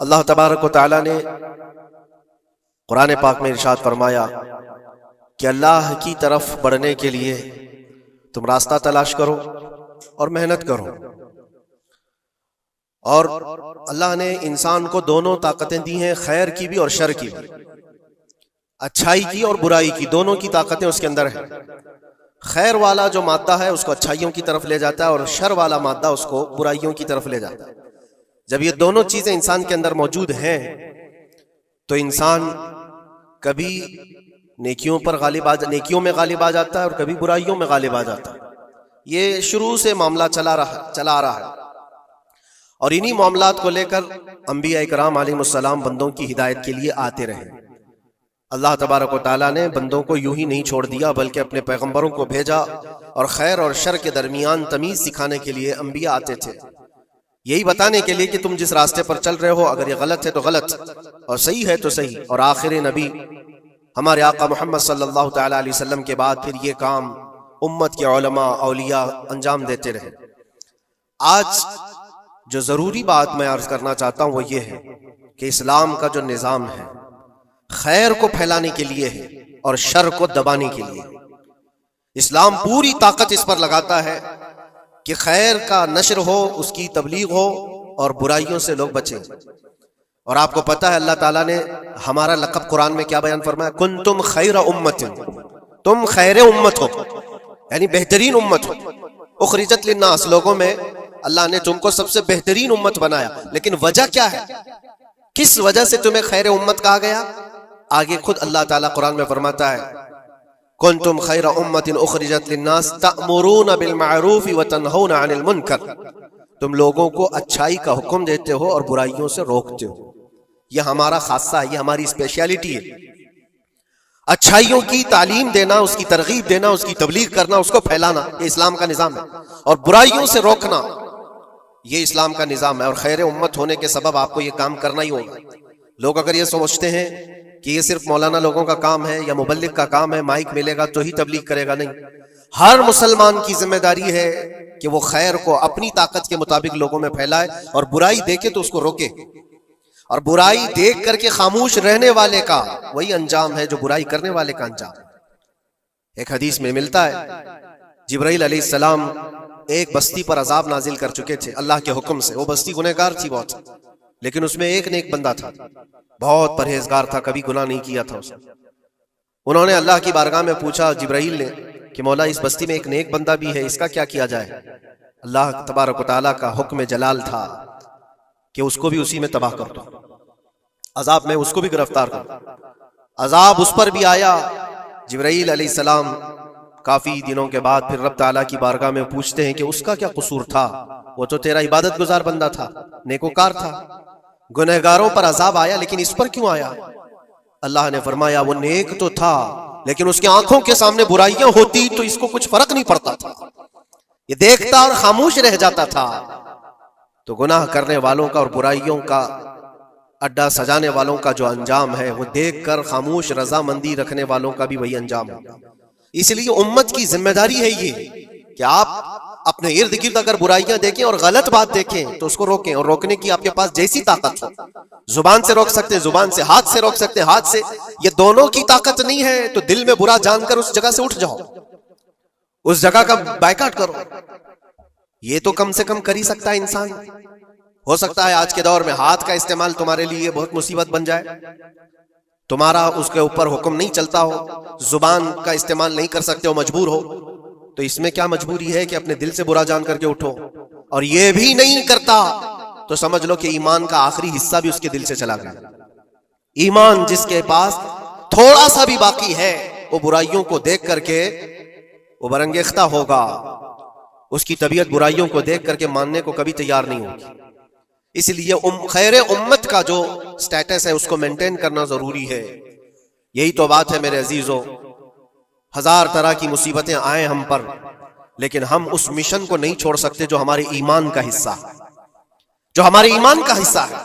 اللہ تبارک و تعالی نے قرآن پاک میں ارشاد فرمایا کہ اللہ کی طرف بڑھنے کے لیے تم راستہ تلاش کرو اور محنت کرو. اور اللہ نے انسان کو دونوں طاقتیں دی ہیں، خیر کی بھی اور شر کی بھی، اچھائی کی اور برائی کی، دونوں کی طاقتیں اس کے اندر ہیں. خیر والا جو مادہ ہے اس کو اچھائیوں کی طرف لے جاتا ہے، اور شر والا مادہ اس کو برائیوں کی طرف لے جاتا ہے. جب یہ دونوں چیزیں انسان کے اندر موجود ہیں تو انسان کبھی نیکیوں میں غالب آ جاتا ہے اور کبھی برائیوں میں غالب آ جاتا ہے. یہ شروع سے معاملہ چلا آ رہا ہے، اور انہی معاملات کو لے کر انبیاء کرام علیہ السلام بندوں کی ہدایت کے لیے آتے رہے. اللہ تبارک و تعالیٰ نے بندوں کو یوں ہی نہیں چھوڑ دیا، بلکہ اپنے پیغمبروں کو بھیجا، اور خیر اور شر کے درمیان تمیز سکھانے کے لیے انبیاء آتے تھے، یہی بتانے کے لیے کہ تم جس راستے پر چل رہے ہو اگر یہ غلط ہے تو غلط اور صحیح ہے تو صحیح. اور آخر نبی ہمارے آقا محمد صلی اللہ تعالی علیہ وسلم کے بعد پھر یہ کام امت کے علماء اولیاء انجام دیتے رہے. آج جو ضروری بات میں عرض کرنا چاہتا ہوں وہ یہ ہے کہ اسلام کا جو نظام ہے خیر کو پھیلانے کے لیے ہے اور شر کو دبانے کے لیے. اسلام پوری طاقت اس پر لگاتا ہے کہ خیر کا نشر ہو، اس کی تبلیغ ہو، اور برائیوں سے لوگ بچیں. اور آپ کو پتہ ہے اللہ تعالیٰ نے ہمارا لقب قرآن میں کیا بیان فرمایا؟ کنتم خیر امت، تم خیر امت ہو، یعنی بہترین امت ہو. اخرجت للناس، لوگوں میں اللہ نے تم کو سب سے بہترین امت بنایا. لیکن وجہ کیا ہے؟ کس وجہ سے تمہیں خیر امت کہا گیا؟ آگے خود اللہ تعالیٰ قرآن میں فرماتا ہے کنتم خیر امت اخرجت للناس تأمرون بالمعروف وتنہون عن المنکر، تم لوگوں کو اچھائی کا حکم دیتے ہو اور برائیوں سے روکتے ہو. یہ ہمارا خاصہ ہے، یہ ہماری اسپیشلٹی ہے. اچھائیوں کی تعلیم دینا، اس کی ترغیب دینا، اس کی تبلیغ کرنا، اس کو پھیلانا، یہ اسلام کا نظام ہے. اور برائیوں سے روکنا یہ اسلام کا نظام ہے. اور خیر امت ہونے کے سبب آپ کو یہ کام کرنا ہی ہوگا. لوگ اگر یہ سمجھتے ہیں کہ یہ صرف مولانا لوگوں کا کام ہے یا مبلغ کا کام ہے، مائک ملے گا تو ہی تبلیغ کرے گا، نہیں. ہر مسلمان کی ذمہ داری ہے کہ وہ خیر کو اپنی طاقت کے مطابق لوگوں میں پھیلائے، اور برائی دیکھے تو اس کو روکے. اور برائی دیکھ کر کے خاموش رہنے والے کا وہی انجام ہے جو برائی کرنے والے کا انجام. ایک حدیث میں ملتا ہے جبرائیل علیہ السلام ایک بستی پر عذاب نازل کر چکے تھے اللہ کے حکم سے. وہ بستی گنہگار تھی بہت، لیکن اس میں ایک نیک بندہ تھا، بہت پرہیزگار تھا، کبھی گناہ نہیں کیا تھا اس نے. انہوں نے اللہ کی بارگاہ میں پوچھا جبرائیل نے کہ مولا اس بستی میں ایک نیک بندہ بھی ہے، اس کا کیا کیا جائے؟ اللہ تبارک و تعالیٰ کا حکم جلال تھا کہ اس کو بھی اسی میں تباہ کر دو، عذاب میں اس کو بھی گرفتار کر دو. عذاب اس پر بھی آیا. جبرائیل علیہ السلام کافی دنوں کے بعد پھر رب تعالیٰ کی بارگاہ میں پوچھتے ہیں کہ اس کا کیا قصور تھا؟ وہ تو تیرا عبادت گزار بندہ تھا، نیکوکار تھا. گنہگاروں پر عذاب آیا لیکن اس پر کیوں آیا؟ اللہ نے فرمایا وہ نیک تو تھا لیکن اس کی آنکھوں کے سامنے برائیاں ہوتی تو اس کو کچھ فرق نہیں پڑتا تھا، یہ دیکھتا اور خاموش رہ جاتا تھا. تو گناہ کرنے والوں کا اور برائیوں کا اڈا سجانے والوں کا جو انجام ہے وہ دیکھ کر خاموش رضامندی رکھنے والوں کا بھی وہی انجام ہے. اس لیے امت کی ذمہ داری ہے یہ کہ آپ اپنے ارد گرد اگر برائیاں دیکھیں اور غلط بات دیکھیں تو اس کو روکیں. اور روکنے کی آپ کے پاس جیسی طاقت ہو، زبان سے روک سکتے ہیں، زبان سے، ہاتھ سے روک سکتے ہیں، ہاتھ سے. یہ دونوں کی طاقت نہیں ہے تو دل میں برا جان کر اس جگہ سے اٹھ جاؤ، اس جگہ کا بائیکاٹ کرو. یہ تو کم سے کم کر ہی سکتا ہے انسان. ہو سکتا ہے آج کے دور میں ہاتھ کا استعمال تمہارے لیے بہت مصیبت بن جائے، تمہارا اس کے اوپر حکم نہیں چلتا ہو، زبان کا استعمال نہیں کر سکتے ہو، مجبور ہو. تو اس میں کیا مجبوری ہے کہ اپنے دل سے برا جان کر کے اٹھو. اور یہ بھی نہیں کرتا تو سمجھ لو کہ ایمان کا آخری حصہ بھی اس کے دل سے چلا گیا. ایمان جس کے پاس تھوڑا سا بھی باقی ہے وہ برائیوں کو دیکھ کر کے وہ برانگیختہ ہوگا، اس کی طبیعت برائیوں کو دیکھ کر کے ماننے کو کبھی تیار نہیں ہوگی. اس لیے خیر امت کا جو سٹیٹس ہے اس کو مینٹین کرنا ضروری ہے. یہی تو بات ہے میرے عزیزو. ہزار طرح کی مصیبتیں آئیں ہم پر، لیکن ہم اس مشن کو نہیں چھوڑ سکتے جو ہمارے ایمان کا حصہ ہے، جو ہمارے ایمان کا حصہ ہے.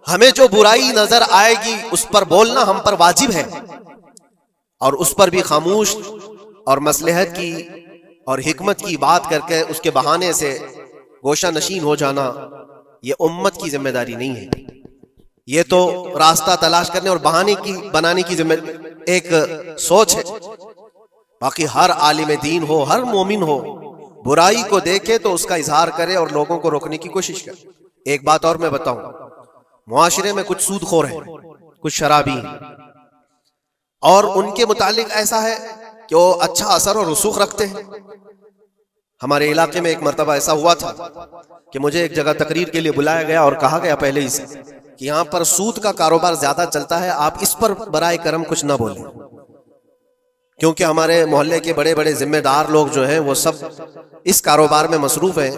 ہمیں جو برائی نظر آئے گی اس پر بولنا ہم پر واجب ہے، اور اس پر بھی خاموش اور مصلحت کی اور حکمت کی بات کر کے اس کے بہانے سے گوشہ نشین ہو جانا یہ امت کی ذمہ داری نہیں ہے. یہ تو راستہ تلاش کرنے اور بہانے کی بنانے کی ذمہ ایک سوچ ہے. باقی ہر عالم دین ہو، ہر مومن ہو، برائی کو دیکھے تو اس کا اظہار کرے اور لوگوں کو روکنے کی کوشش کرے. ایک بات اور میں بتاؤں، معاشرے میں کچھ سود خور ہیں، کچھ شرابی ہیں، اور ان کے متعلق ایسا ہے کہ وہ اچھا اثر اور رسوخ رکھتے ہیں. ہمارے علاقے میں ایک مرتبہ ایسا ہوا تھا کہ مجھے ایک جگہ تقریر کے لیے بلایا گیا اور کہا گیا پہلے ہی سے کہ یہاں پر سود کا کاروبار زیادہ چلتا ہے، آپ اس پر برائے کرم کچھ نہ بولیں، کیونکہ ہمارے محلے کے بڑے بڑے ذمہ دار لوگ جو ہیں وہ سب اس کاروبار میں مصروف ہیں،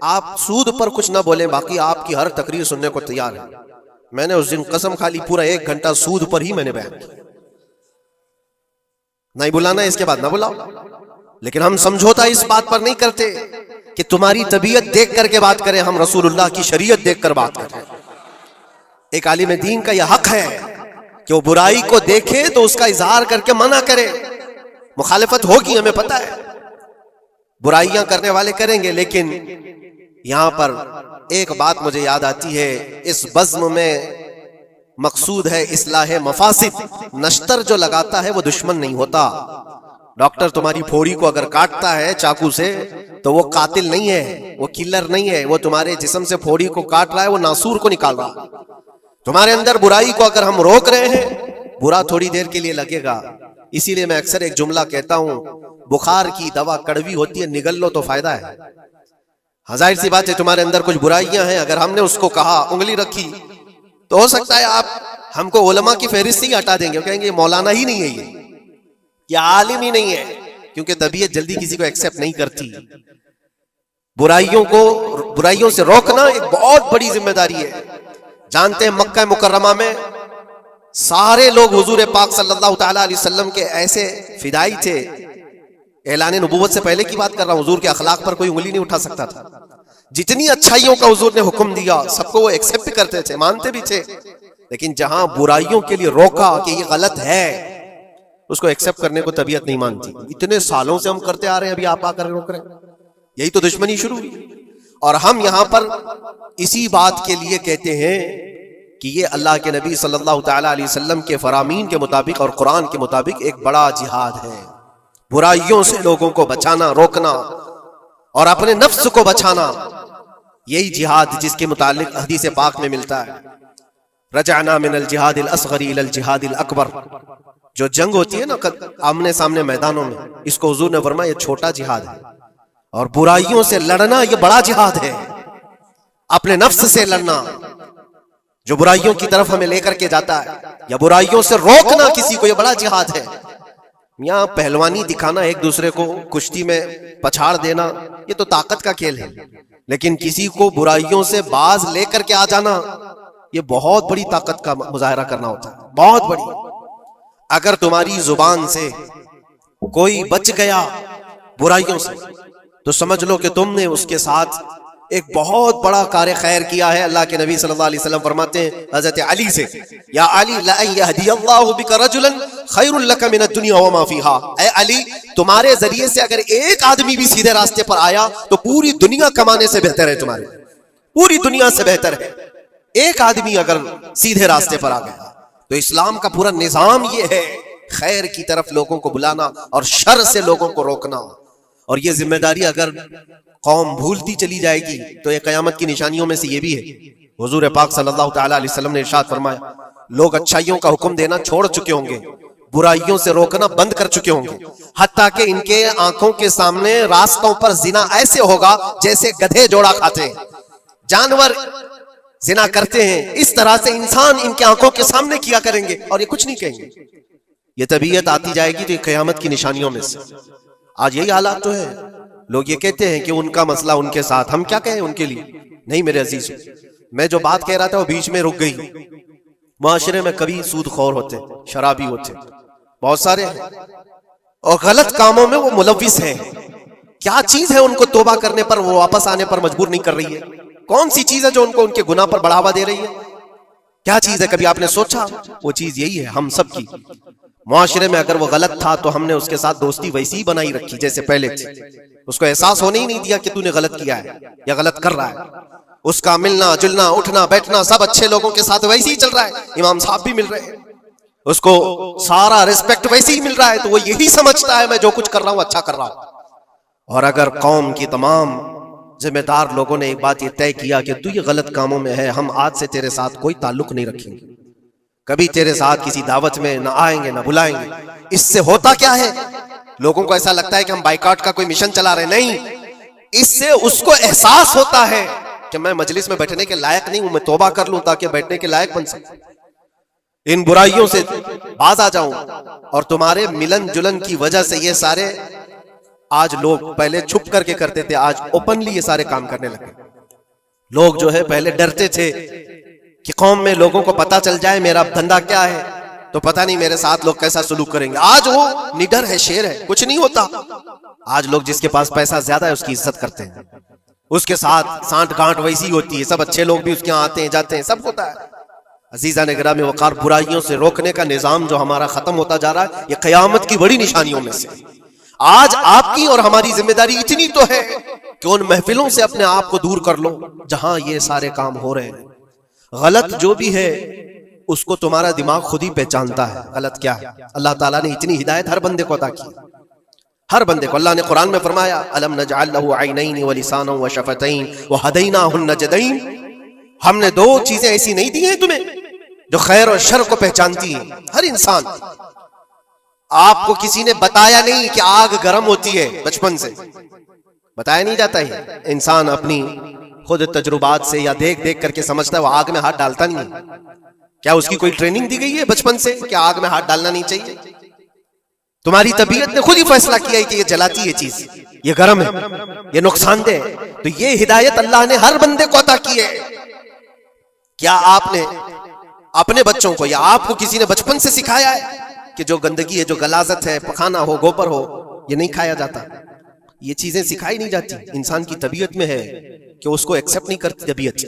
آپ سود پر کچھ نہ بولیں، باقی آپ کی ہر تقریر سننے کو تیار ہے. میں نے اس دن قسم کھا لی، پورا 1 گھنٹہ سود پر ہی میں نے بیان کیا. نہیں بلانا اس کے بعد نہ بلاؤ، لیکن ہم سمجھوتا اس بات پر نہیں کرتے کہ تمہاری طبیعت دیکھ کر کے بات کریں، ہم رسول اللہ کی شریعت دیکھ کر بات کریں. ایک عالم دین کا یہ حق ہے کہ وہ برائی کو دیکھے تو اس کا اظہار کر کے منع کرے. مخالفت ہوگی، ہمیں پتہ ہے، برائیاں کرنے والے کریں گے، لیکن یہاں پر ایک بات مجھے یاد آتی ہے، اس بزم میں مقصود ہے اصلاح مفاسد. نشتر جو لگاتا ہے وہ دشمن نہیں ہوتا. ڈاکٹر تمہاری پھوڑی کو اگر کاٹتا ہے چاقو سے تو وہ قاتل نہیں ہے، وہ کلر نہیں ہے، وہ تمہارے جسم سے پھوڑی کو کاٹ رہا ہے، وہ ناسور کو نکال رہا. تمہارے اندر برائی کو اگر ہم روک رہے ہیں، برا تھوڑی دیر کے لیے لگے گا. اسی لیے میں اکثر ایک جملہ کہتا ہوں، بخار کی دوا کڑوی ہوتی ہے، نگل لو تو فائدہ ہے. ظاہر سی بات ہے تمہارے اندر کچھ برائیاں ہیں، اگر ہم نے اس کو کہا، انگلی رکھی، تو ہو سکتا ہے آپ ہم کو علماء کی فہرست سے ہی ہٹا دیں گے، کہیں گے یہ مولانا ہی نہیں ہے، یہ عالم ہی نہیں ہے، کیونکہ طبیعت جلدی کسی کو ایکسپٹ نہیں کرتی. برائیوں سے روکنا ایک بہت بڑی ذمہ داری ہے. جانتے ہیں مکہ مکرمہ میں سارے لوگ حضور پاک صلی اللہ تعالی علیہ وسلم کے ایسے فدائی تھے، اعلان نبوت سے پہلے کی بات کر رہا ہوں، حضور کے اخلاق پر کوئی انگلی نہیں اٹھا سکتا تھا. جتنی اچھائیوں کا حضور نے حکم دیا سب کو وہ ایکسپٹ کرتے تھے، مانتے بھی تھے، لیکن جہاں برائیوں کے لیے روکا کہ یہ غلط ہے، اس کو ایکسپٹ کرنے کو طبیعت نہیں مانتی. اتنے سالوں سے ہم کرتے آ رہے ہیں، ابھی آپ آ کر روک رہے ہیں، یہی تو دشمنی شروع ہوئی. اور ہم یہاں پر اسی بات کے لیے کہتے ہیں کہ یہ اللہ کے نبی صلی اللہ تعالی علیہ وسلم کے فرامین کے مطابق اور قرآن کے مطابق ایک بڑا جہاد ہے. برائیوں سے لوگوں کو بچانا، روکنا اور اپنے نفس کو بچانا، یہی جہاد جس کے متعلق حدیث پاک میں ملتا ہے، رجعنا من الجہاد الاصغر الى الجہاد الاکبر. جو جنگ ہوتی ہے نا آمنے سامنے میدانوں میں، اس کو حضور نے فرمایا یہ چھوٹا جہاد ہے، اور برائیوں سے لڑنا یہ بڑا جہاد ہے. اپنے نفس سے لڑنا جو برائیوں کی طرف ہمیں لے کر کے جاتا ہے، یا برائیوں سے روکنا کسی کو، یہ بڑا جہاد ہے. یہاں پہلوانی دکھانا، ایک دوسرے کو کشتی میں پچھاڑ دینا، یہ تو طاقت کا کھیل ہے، لیکن کسی کو برائیوں سے باز لے کر کے آ جانا یہ بہت بڑی طاقت کا مظاہرہ کرنا ہوتا ہے، بہت بڑی. اگر تمہاری زبان سے کوئی بچ گیا برائیوں سے تو سمجھ لو کہ تم نے اس کے ساتھ ایک بہت بڑا کار خیر کیا ہے. اللہ کے نبی صلی اللہ علیہ وسلم فرماتے ہیں حضرت علی سے، یا علی لَأَن يَهْدِيَ اللَّهُ بِكَ رَجُلًا خَيْرٌ لَكَ مِنَ الدُّنْيَا وَمَا فِيهَا. اے علی، تمہارے ذریعے سے اگر ایک آدمی بھی سیدھے راستے پر آیا تو پوری دنیا کمانے سے بہتر ہے، تمہارے پوری دنیا سے بہتر ہے. ایک آدمی اگر سیدھے راستے پر آ گیا تو اسلام کا پورا نظام یہ ہے، خیر کی طرف لوگوں کو بلانا اور شر سے لوگوں کو روکنا. اور یہ ذمہ داری اگر قوم بھولتی چلی جائے گی تو یہ قیامت کی نشانیوں میں سے یہ بھی ہے. حضور پاک صلی اللہ تعالی علیہ وسلم نے ارشاد فرمایا، لوگ اچھائیوں کا حکم دینا چھوڑ چکے ہوں گے، برائیوں سے روکنا بند کر چکے ہوں گے، حتیٰ کہ ان کے آنکھوں کے سامنے راستوں پر زنا ایسے ہوگا جیسے گدھے جوڑا کھاتے ہیں. جانور زنا کرتے ہیں، اس طرح سے انسان ان کے آنکھوں کے سامنے کیا کریں گے اور یہ کچھ نہیں کہیں گے. یہ طبیعت آتی جائے گی تو یہ قیامت کی نشانیوں میں سے. آج یہی حالات تو ہے. لوگ یہ کہتے ہیں کہ ان کا مسئلہ ان کے ساتھ، ہم کیا کہیں ان کے لیے. نہیں میرے عزیز، میں جو بات کہہ رہا تھا وہ بیچ میں رک گئی. معاشرے میں کبھی سود خور ہوتے، شرابی ہوتے، بہت سارے ہیں، اور غلط کاموں میں وہ ملوث ہیں. کیا چیز ہے ان کو توبہ کرنے پر، وہ واپس آنے پر مجبور نہیں کر رہی ہے؟ کون سی چیز ہے جو ان کو ان کے گناہ پر بڑھاوا دے رہی ہے؟ کیا چیز ہے؟ کبھی آپ نے سوچا؟ وہ چیز یہی ہے ہم سب کی. معاشرے میں اگر وہ غلط تھا تو ہم نے اس کے ساتھ دوستی ویسی ہی بنائی رکھی جیسے پہلے تھی. اس کو احساس ہونے ہی نہیں دیا کہ تو نے غلط کیا ہے یا غلط کر رہا ہے. اس کا ملنا جلنا اٹھنا بیٹھنا سب اچھے لوگوں کے ساتھ ویسے ہی چل رہا ہے، امام صاحب بھی مل رہے ہیں، اس کو سارا ریسپیکٹ ویسے ہی مل رہا ہے، تو وہ یہی سمجھتا ہے میں جو کچھ کر رہا ہوں اچھا کر رہا ہوں۔ اور اگر قوم کی تمام ذمہ دار لوگوں نے ایک بات یہ طے کیا کہ تو یہ غلط کاموں میں ہے، ہم آج سے تیرے ساتھ کوئی تعلق نہیں رکھیں گے، کبھی تیرے ساتھ کسی دعوت میں نہ آئیں گے نہ بلائیں گے، اس سے ہوتا کیا ہے؟ لوگوں کو ایسا لگتا ہے کہ ہم بائیکاٹ کا کوئی مشن چلا رہے، نہیں، اس سے اس کو احساس ہوتا ہے کہ میں مجلس میں بیٹھنے کے لائق نہیں ہوں، میں توبہ کر لوں تاکہ بیٹھنے کے لائق بن سکوں، ان برائیوں سے باز آ جاؤں۔ اور تمہارے ملن جلن کی وجہ سے یہ سارے آج لوگ پہلے چھپ کر کے کرتے تھے، آج اوپنلی یہ سارے کام کرنے لگے۔ لوگ جو ہے پہلے ڈرتے تھے کہ قوم میں لوگوں کو پتا چل جائے میرا دھندا کیا ہے تو پتہ نہیں میرے ساتھ لوگ کیسا سلوک کریں گے، آج وہ نڈر ہے، شیر ہے، کچھ نہیں ہوتا۔ آج لوگ جس کے پاس پیسہ زیادہ ہے اس کی عزت کرتے ہیں، اس کے ساتھ سانٹ گانٹ ویسی ہوتی ہے، سب اچھے لوگ بھی اس کے یہاں آتے ہیں جاتے ہیں، سب ہوتا ہے۔ عزیزان گرامی وقار، برائیوں سے روکنے کا نظام جو ہمارا ختم ہوتا جا رہا ہے، یہ قیامت کی بڑی نشانیوں میں سے۔ آج آپ کی اور ہماری ذمہ داری اتنی تو ہے کہ ان محفلوں سے اپنے آپ کو دور کر لو جہاں یہ سارے کام ہو رہے ہیں۔ غلط جو بھی ہے اس کو تمہارا دماغ خود ہی پہچانتا ہے غلط کیا ہے۔ اللہ تعالیٰ نے اتنی ہدایت ہر بندے کو عطا کی، ہر بندے کو۔ اللہ نے قرآن میں فرمایا الم نجعل له عینین ولسانا وشفتین وہدیناہ النجدین، ہم نے دو چیزیں ایسی نہیں دی ہیں تمہیں جو خیر اور شر کو پہچانتی ہیں۔ ہر انسان، آپ کو کسی نے بتایا نہیں کہ آگ گرم ہوتی ہے، بچپن سے بتایا نہیں جاتا ہے، انسان اپنی خود تجربات سے یا دیکھ دیکھ کر کے سمجھتا ہے، وہ آگ میں ہاتھ ڈالتا نہیں ہے۔ کیا اس کی کوئی ٹریننگ دی گئی ہے بچپن سے کہ آگ میں ہاتھ ڈالنا نہیں چاہیے؟ تمہاری طبیعت نے خود ہی فیصلہ کیا ہے کہ یہ جلاتی ہے چیز، یہ گرم ہے، یہ نقصان دہ ہے۔ تو یہ ہدایت اللہ نے ہر بندے کو عطا کی ہے۔ کیا آپ نے اپنے بچوں کو یا آپ کو کسی نے بچپن سے سکھایا ہے کہ جو گندگی ہے، جو غلاظت ہے، پخانا ہو، گوبر ہو، یہ نہیں کھایا جاتا؟ یہ چیزیں سکھائی نہیں جاتی، انسان کی طبیعت میں ہے کہ اس کو ایکسپٹ نہیں کرتی طبیعت،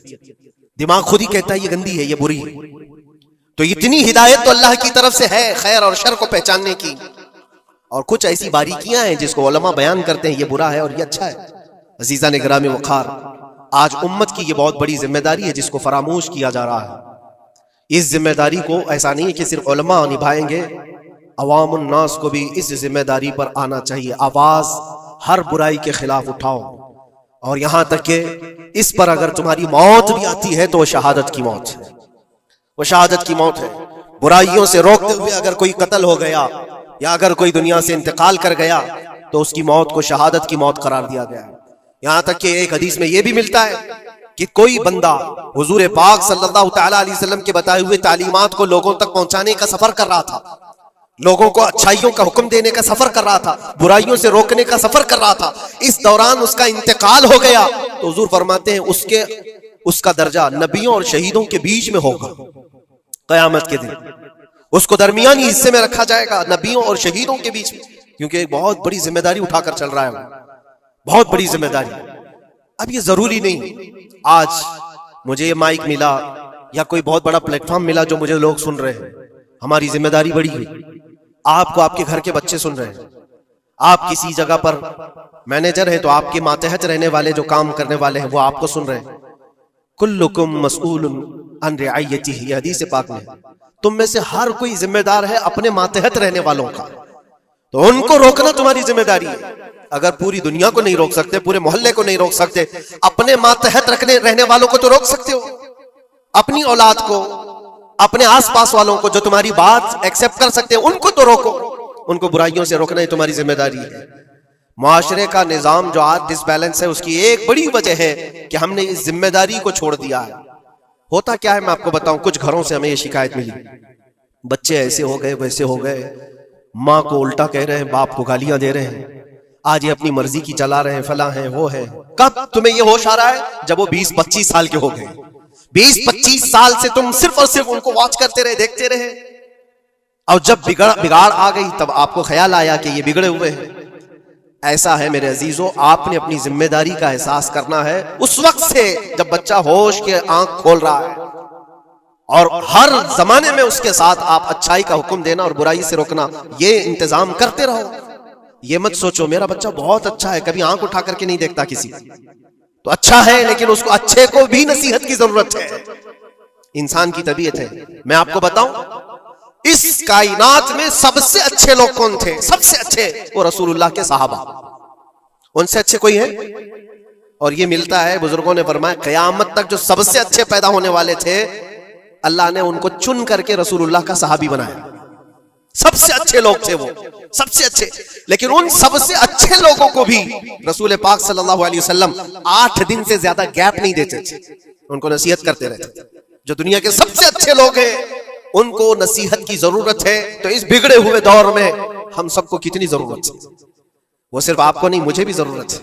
دماغ خود ہی کہتا ہے یہ گندی ہے، یہ بری ہے۔ تو اتنی ہدایت تو اللہ کی طرف سے ہے خیر اور شر کو پہچاننے کی، اور کچھ ایسی باریکیاں ہیں جس کو علماء بیان کرتے ہیں، یہ برا ہے اور یہ اچھا ہے۔ عزیزان گرامی وقار، آج امت کی یہ بہت بڑی ذمہ داری ہے جس کو فراموش کیا جا رہا ہے۔ اس ذمہ داری کو ایسا نہیں ہے کہ صرف علماء نبھائیں گے، عوام الناس کو بھی اس ذمہ داری پر آنا چاہیے۔ آواز ہر برائی کے خلاف اٹھاؤ، اور یہاں تک کہ اس پر اگر تمہاری موت بھی آتی ہے تو وہ شہادت کی موت ہے، وہ شہادت کی موت ہے۔ برائیوں سے روکتے ہوئے اگر کوئی قتل ہو گیا یا اگر کوئی دنیا سے انتقال کر گیا تو اس کی موت کو شہادت کی موت قرار دیا گیا ہے۔ یہاں تک کہ ایک حدیث میں یہ بھی ملتا ہے کہ کوئی بندہ حضور پاک صلی اللہ تعالی علیہ وسلم کے بتائے ہوئے تعلیمات کو لوگوں تک پہنچانے کا سفر کر رہا تھا، لوگوں کو اچھائیوں کا حکم دینے کا سفر کر رہا تھا، برائیوں سے روکنے کا سفر کر رہا تھا، اس دوران اس کا انتقال ہو گیا تو حضور فرماتے ہیں اس کا درجہ نبیوں اور شہیدوں کے بیچ میں ہوگا قیامت کے دن، اس کو درمیانی حصے میں رکھا جائے گا نبیوں اور شہیدوں کے بیچ میں، کیونکہ ایک بہت بڑی ذمہ داری اٹھا کر چل رہا ہے، بہت بڑی ذمہ داری۔ اب یہ ضروری نہیں آج مجھے یہ مائک ملا یا کوئی بہت بڑا پلیٹ فارم ملا جو مجھے لوگ سن رہے ہیں، ہماری ذمہ داری بڑی ہے۔ آپ کو آپ کے گھر کے بچے سن رہے ہیں، آپ کسی جگہ پر مینیجر ہیں تو آپ کے ماتحت رہنے والے جو کام کرنے والے ہیں وہ آپ کو سن رہے ہیں۔ کلکم مسئول عن رعیتہ، یہ حدیث پاک میں ہے، تم میں سے ہر کوئی ذمہ دار ہے اپنے ماتحت رہنے والوں کا، تو ان کو روکنا تمہاری ذمہ داری ہے۔ اگر پوری دنیا کو نہیں روک سکتے، پورے محلے کو نہیں روک سکتے، اپنے ماتحت رہنے والوں کو تو روک سکتے ہو، اپنی اولاد کو، اپنے آس پاس والوں کو جو تمہاری بات ایکسپٹ کر سکتے ہیں ان کو تو روکو، ان کو برائیوں سے روکنا ہی تمہاری ذمہ داری ہے۔ معاشرے کا نظام جو آج ڈس بیلنس ہے اس کی ایک بڑی وجہ ہے کہ ہم نے اس ذمہ داری کو چھوڑ دیا ہے۔ ہوتا کیا ہے میں آپ کو بتاؤں، کچھ گھروں سے ہمیں یہ شکایت ملی، بچے ایسے ہو گئے ویسے ہو گئے، ماں کو الٹا کہہ رہے ہیں، باپ کو گالیاں دے رہے ہیں، آج یہ اپنی مرضی کی چلا رہے ہیں، فلاں ہیں وہ ہے۔ کب تمہیں یہ ہوش آ رہا ہے؟ جب وہ 20-25 سال کے ہو گئے۔ 20-25 سال سے تم صرف اور صرف ان کو واچ کرتے رہے، دیکھتے رہے، اور جب بگاڑ آ گئی تب آپ کو خیال آیا کہ یہ بگڑے ہوئے ہیں۔ ایسا ہے میرے عزیزو، آپ نے اپنی ذمہ داری کا احساس کرنا ہے اس وقت سے جب بچہ ہوش کے آنکھ کھول رہا ہے، اور ہر زمانے میں اس کے ساتھ آپ اچھائی کا حکم دینا اور برائی سے روکنا، یہ انتظام کرتے رہو۔ یہ مت سوچو میرا بچہ بہت اچھا ہے، کبھی آنکھ اٹھا کر کے نہیں دیکھتا کسی، تو اچھا ہے، لیکن اس کو اچھے کو بھی نصیحت کی ضرورت ہے. انسان کی طبیعت ہے. میں آپ کو بتاؤں اس کائنات میں سب سے اچھے لوگ کون تھے؟ سب سے اچھے وہ رسول اللہ کے صحابہ. ان سے اچھے کوئی ہے؟ اور یہ ملتا ہے، بزرگوں نے فرمایا قیامت تک جو سب سے اچھے پیدا ہونے والے تھے اللہ نے ان کو چن کر کے رسول اللہ کا صحابی بنایا. سب سے اچھے لوگ تھے وہ، سب سے اچھے. لیکن ان سب سے اچھے لوگوں کو بھی رسول پاک صلی اللہ علیہ وسلم 8 دن سے زیادہ گیپ نہیں دیتے تھے، ان کو نصیحت کرتے رہتے تھے. جو دنیا کے سب سے اچھے لوگ ہیں ان کو نصیحت کی ضرورت ہے. تو اس بگڑے ہوئے دور میں ہم سب کو کتنی ضرورت ہے. وہ صرف آپ کو نہیں، مجھے بھی ضرورت ہے.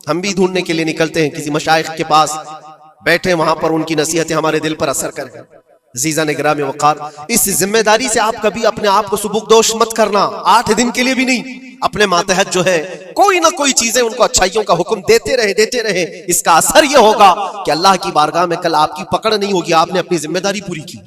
ہم بھی ڈھونڈنے کے لیے نکلتے ہیں کسی مشائخ کے پاس، بیٹھے وہاں پر ان کی نصیحتیں ہمارے دل پر اثر کریں. عزیزان گرامی وقار، اس ذمہ داری سے آپ کبھی اپنے آپ کو سبکدوش مت کرنا. 8 دن کے لیے بھی نہیں. اپنے ماتحت جو ہے کوئی نہ کوئی چیزیں ان کو اچھائیوں کا حکم دیتے رہے. اس کا اثر یہ ہوگا کہ اللہ کی بارگاہ میں کل آپ کی پکڑ نہیں ہوگی، آپ نے اپنی ذمہ داری پوری کی.